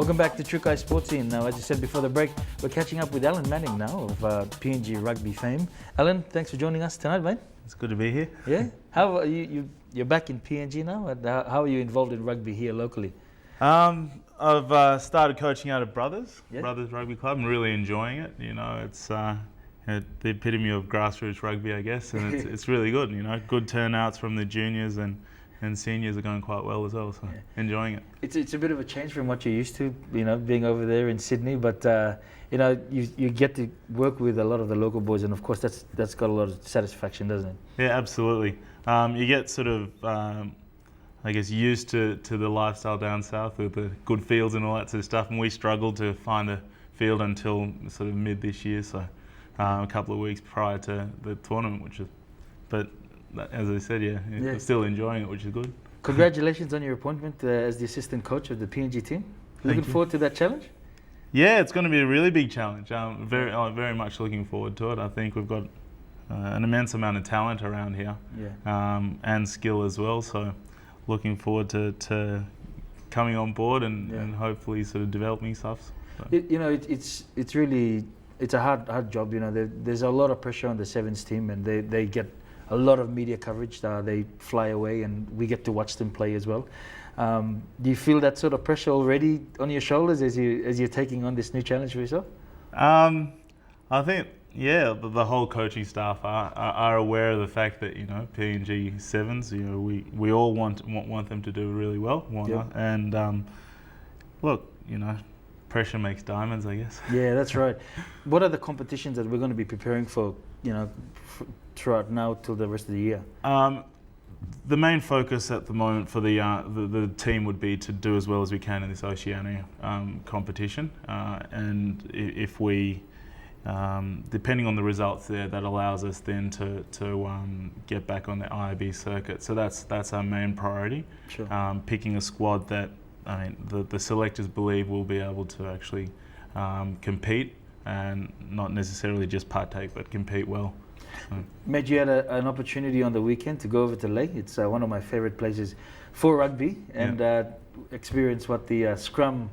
Welcome back to Trukai Sports Scene. Now, as you said before the break, we're catching up with Alan Manning now of PNG rugby fame. Alan, thanks for joining us tonight, mate. It's good to be here. Yeah. How are you're back in PNG now. And how are you involved in rugby here locally? I've started coaching out of Brothers Rugby Club. I'm really enjoying it. You know, it's the epitome of grassroots rugby, I guess, and it's really good. You know, good turnouts from the juniors and seniors are going quite well as well. So enjoying it. It's a bit of a change from what you're used to, you know, being over there in Sydney. But you know, you get to work with a lot of the local boys, and of course that's got a lot of satisfaction, doesn't it? Yeah, absolutely. You get sort of, I guess, used to the lifestyle down south with the good fields and all that sort of stuff. And we struggled to find a field until sort of mid this year, so a couple of weeks prior to the tournament, but as I said, I'm still enjoying it, which is good. Congratulations on your appointment as the assistant coach of the PNG team. Looking forward to that challenge? Yeah, it's going to be a really big challenge. Very much looking forward to it. I think we've got an immense amount of talent around here, and skill as well. So looking forward to coming on board and hopefully sort of developing stuff. So. You know, it's really a hard job. You know, there's a lot of pressure on the Sevens team, and they get a lot of media coverage. They fly away, and we get to watch them play as well. Do you feel that sort of pressure already on your shoulders as you're taking on this new challenge for yourself? I think, the whole coaching staff are aware of the fact that, you know, PNG Sevens, you know, we all want them to do really well, and look, you know, pressure makes diamonds, I guess. Yeah, that's right. What are the competitions that we're going to be preparing for, you know, throughout now till the rest of the year? The main focus at the moment for the team would be to do as well as we can in this Oceania competition, and if we, depending on the results there, that allows us then to get back on the IIB circuit. So that's our main priority. Sure. Picking a squad that the selectors believe will be able to actually compete and not necessarily just partake, but compete well. Mate, you had an opportunity on the weekend to go over to Lae. It's one of my favourite places for rugby, and experience what the Scrum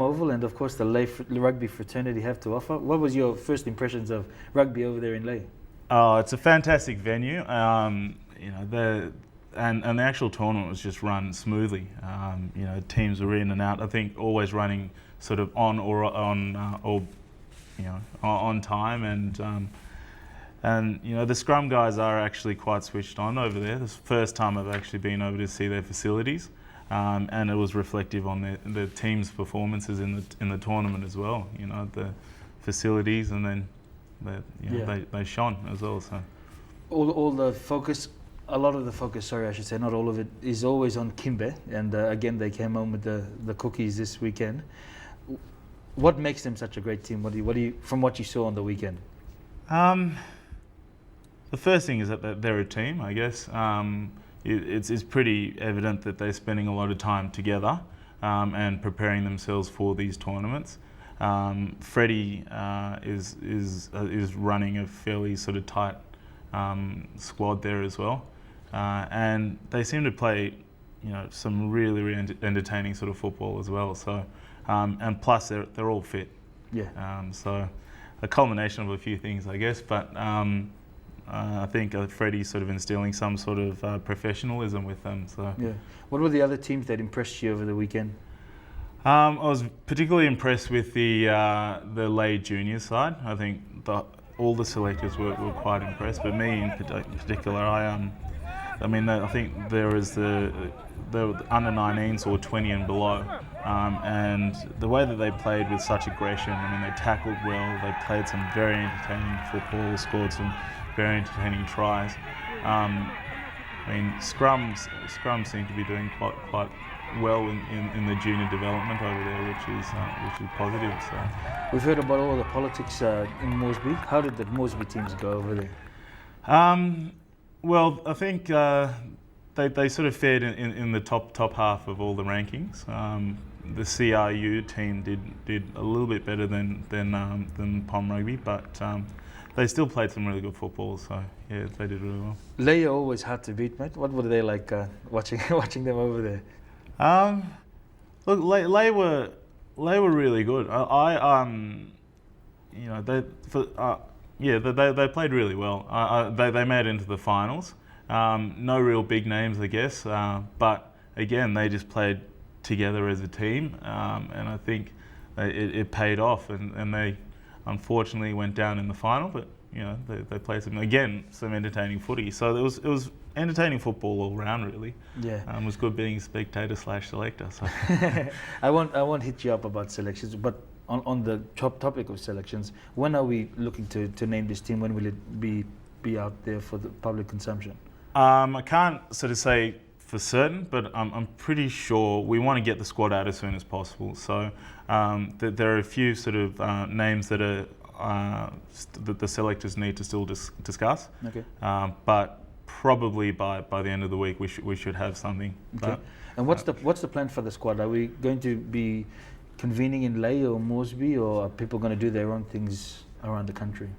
Oval and of course the Lae rugby fraternity have to offer. What was your first impressions of rugby over there in Lae? Oh, it's a fantastic venue. You know, the actual tournament was just run smoothly. You know, teams were in and out. I think always running sort of on time, and you know, the scrum guys are actually quite switched on over there. This is the first time I've actually been over to see their facilities, and it was reflective on the team's performances in the tournament as well. You know, the facilities, and then they shone as well. So all the focus. A lot of the focus, sorry, I should say, not all of it, is always on Kimbe, and again they came home with the cookies this weekend. What makes them such a great team? What do you from what you saw on the weekend? The first thing is that they're a team, I guess. It's pretty evident that they're spending a lot of time together and preparing themselves for these tournaments. Freddie is running a fairly sort of tight squad there as well, and they seem to play, you know, some really entertaining sort of football as well. So, and plus they're all fit. Yeah. So, a culmination of a few things, I guess. But I think Freddie's sort of instilling some sort of professionalism with them. So. Yeah. What were the other teams that impressed you over the weekend? I was particularly impressed with the Lae junior side. I think all the selectors were quite impressed, but me in particular, I think there is the under 19s or 20 and below, and the way that they played with such aggression. I mean, they tackled well, they played some very entertaining football, scored some very entertaining tries. I mean, scrum seem to be doing quite well in the junior development over there, which is positive. So we've heard about all the politics in Moresby. How did the Moresby teams go over there? Well, I think they sort of fared in the top half of all the rankings. The CRU team did a little bit better than Pom Rugby, but they still played some really good football. So yeah, they did really well. Lae are always hard to beat, mate. What were they like watching them over there? Look, Lae were They were really good. They played really well. They made it into the finals. No real big names, I guess, but again, they just played together as a team, and I think it paid off. And they unfortunately went down in the final, but they played some entertaining footy. So it was entertaining football all round, really. Yeah. It was good being a spectator/selector. So. I won't hit you up about selections, but on the topic of selections, when are we looking to name this team? When will it be out there for the public consumption? I can't sort of say for certain, but I'm pretty sure we want to get the squad out as soon as possible. So there are a few sort of names that that the selectors need to still discuss. Okay. But probably by the end of the week we should have something. Okay. But, and what's the plan for the squad? Are we going to be convening in Lae or Moresby, or are people going to do their own things around the country?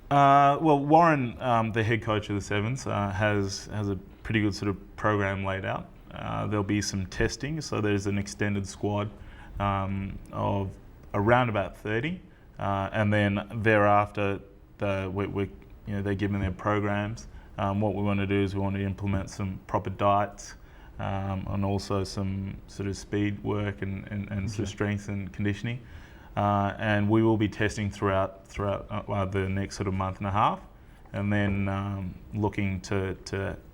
Well, Warren, the head coach of the Sevens, has a pretty good sort of program laid out. There'll be some testing, so there's an extended squad of around about 30, and then thereafter, they're given their programs. What we want to do is we want to implement some proper diets, and also some sort of speed work and sort of strength and conditioning. And we will be testing throughout the next sort of month and a half, and then looking to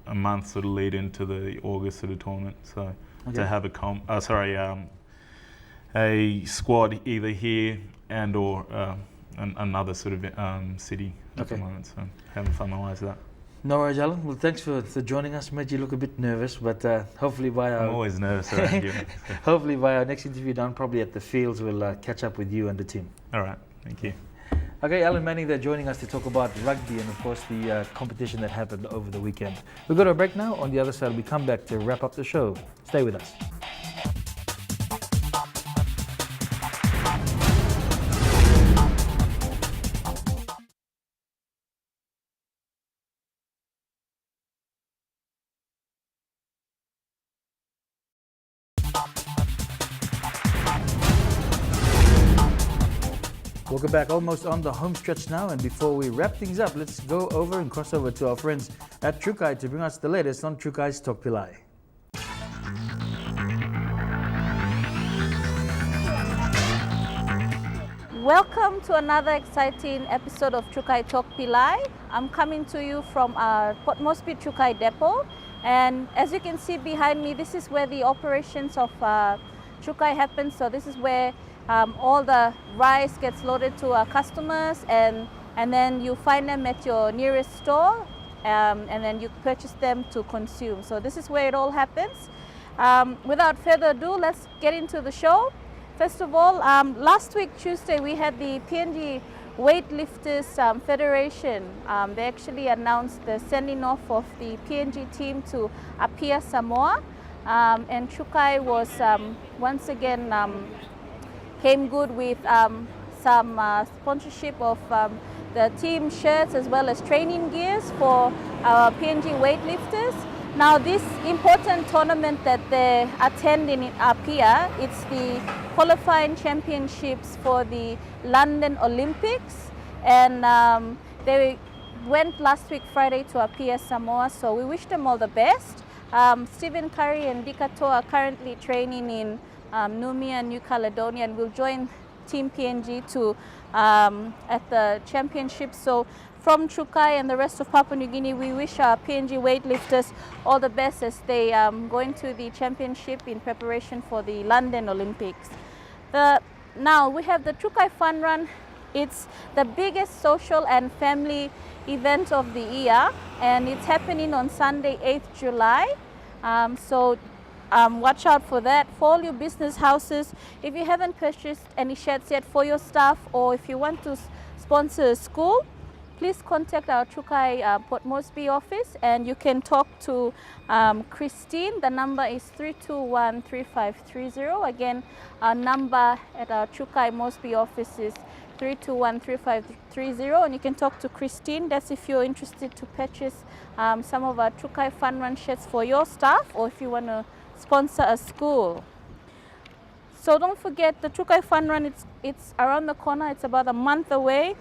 a month sort of lead into the August sort of tournament. So to have a squad either here and or another sort of city at the moment. So haven't finalised that. No worries, Alan. Well, thanks for joining us. Made you look a bit nervous, but hopefully I'm always nervous around you. Hopefully by our next interview done, probably at the fields, we'll catch up with you and the team. All right, thank you. Okay, Alan Manning there joining us to talk about rugby and of course the competition that happened over the weekend. We'll go to a break now. On the other side, we come back to wrap up the show. Stay with us. Welcome back, almost on the home stretch now, and before we wrap things up, let's go over and cross over to our friends at Trukai to bring us the latest on Trukai's Talk Pillai. Welcome to another exciting episode of Trukai Talk Pillai. I'm coming to you from our Port Moresby Trukai depot, and as you can see behind me, this is where the operations of Trukai happen. So this is where all the rice gets loaded to our customers, and then you find them at your nearest store, and then you purchase them to consume. So this is where it all happens. Without further ado, let's get into the show. First of all, last week Tuesday we had the PNG Weightlifters Federation. They actually announced the sending off of the PNG team to Apia, Samoa, and Trukai was once again came good with some sponsorship of the team shirts as well as training gears for our PNG weightlifters. Now this important tournament that they attend in Apia, it's the qualifying championships for the London Olympics, and they went last week Friday to Apia, Samoa, so we wish them all the best. Stephen Curry and Dikato are currently training in Numia, New Caledonia, and will join Team PNG to at the championships. So from Trukai and the rest of Papua New Guinea, we wish our PNG weightlifters all the best as they go into the championship in preparation for the London Olympics. Now we have the Trukai Fun Run. It's the biggest social and family event of the year, and it's happening on Sunday, 8th July. Watch out for that. For all your business houses, if you haven't purchased any shirts yet for your staff, or if you want to sponsor a school, please contact our Trukai Port Moresby office, and you can talk to Christine. The number is 321-3530. Again, our number at our Trukai Moresby office is 321-3530, and you can talk to Christine. That's if you're interested to purchase some of our Trukai Fun Run shirts for your staff, or if you want to sponsor a school. So don't forget the Chukai Fun Run, it's around the corner, it's about a month away.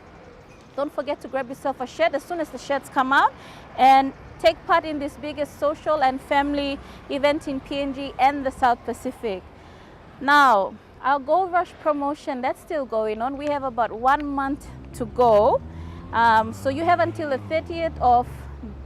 Don't forget to grab yourself a shirt as soon as the shirts come out and take part in this biggest social and family event in PNG and the South Pacific. Now, our Gold Rush promotion, that's still going on. We have about 1 month to go. So you have until the 30th of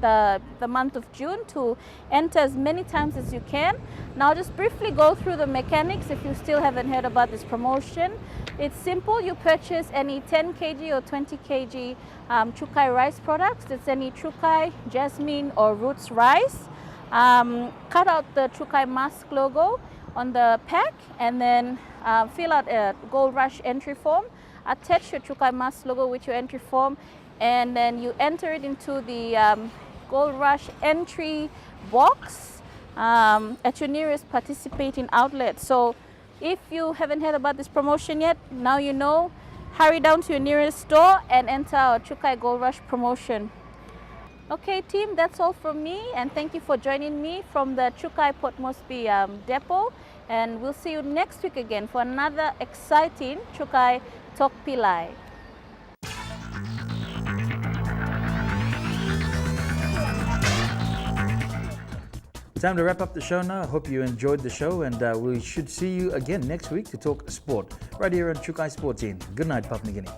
the month of June to enter as many times as you can. Now just briefly go through the mechanics if you still haven't heard about this promotion. It's simple. You purchase any 10 kg or 20 kg Chukai rice products. It's any Chukai, Jasmine or Roots rice. Cut out the Chukai mask logo on the pack and then fill out a Gold Rush entry form. Attach your Chukai mask logo with your entry form and then you enter it into the Gold Rush entry box at your nearest participating outlet. So if you haven't heard about this promotion yet, now you know. Hurry down to your nearest store and enter our Chukai Gold Rush promotion. Okay team, that's all from me and thank you for joining me from the Chukai Port Moresby depot, and we'll see you next week again for another exciting Chukai Talk Pilai. Time to wrap up the show now. I hope you enjoyed the show and we should see you again next week to talk sport right here on Chukai Sports In. Good night, Papua New Guinea.